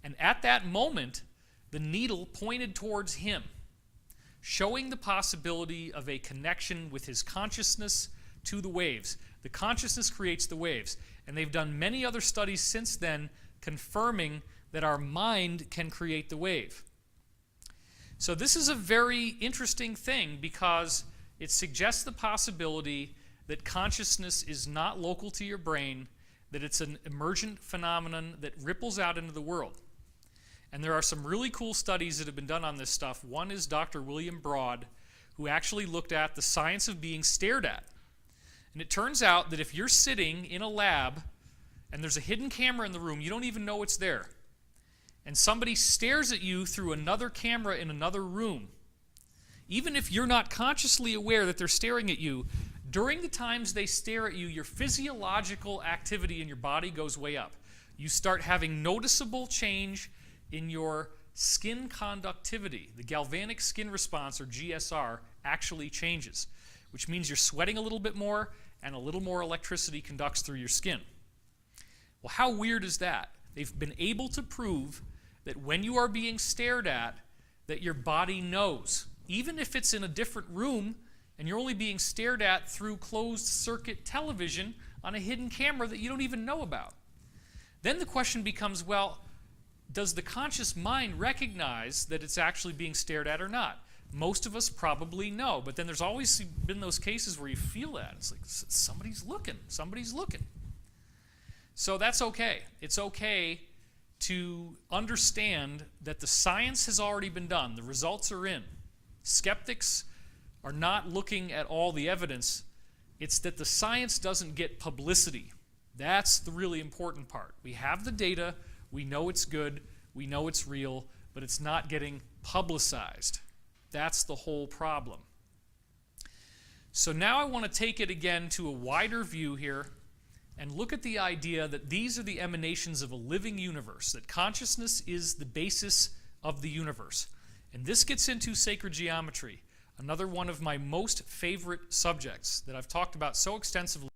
And at that moment, the needle pointed towards him, showing the possibility of a connection with his consciousness to the waves. The consciousness creates the waves. And they've done many other studies since then confirming that our mind can create the wave. So this is a very interesting thing because it suggests the possibility that consciousness is not local to your brain, that it's an emergent phenomenon that ripples out into the world. And there are some really cool studies that have been done on this stuff. One is Dr. William Broad, who actually looked at the science of being stared at. And it turns out that if you're sitting in a lab and there's a hidden camera in the room, you don't even know it's there, and somebody stares at you through another camera in another room, even if you're not consciously aware that they're staring at you, during the times they stare at you, your physiological activity in your body goes way up. You start having noticeable change in your skin conductivity. The galvanic skin response, or GSR, actually changes, which means you're sweating a little bit more and a little more electricity conducts through your skin. Well, how weird is that? They've been able to prove that when you are being stared at, that your body knows. Even if it's in a different room and you're only being stared at through closed circuit television on a hidden camera that you don't even know about. Then the question becomes, well, does the conscious mind recognize that it's actually being stared at or not? Most of us probably know, but then there's always been those cases where you feel that. It's like, somebody's looking, somebody's looking. So that's okay. It's okay to understand that the science has already been done. The results are in. Skeptics are not looking at all the evidence. It's that the science doesn't get publicity. That's the really important part. We have the data, we know it's good, we know it's real, but it's not getting publicized. That's the whole problem. So now I want to take it again to a wider view here and look at the idea that these are the emanations of a living universe, that consciousness is the basis of the universe. And this gets into sacred geometry, another one of my most favorite subjects that I've talked about so extensively.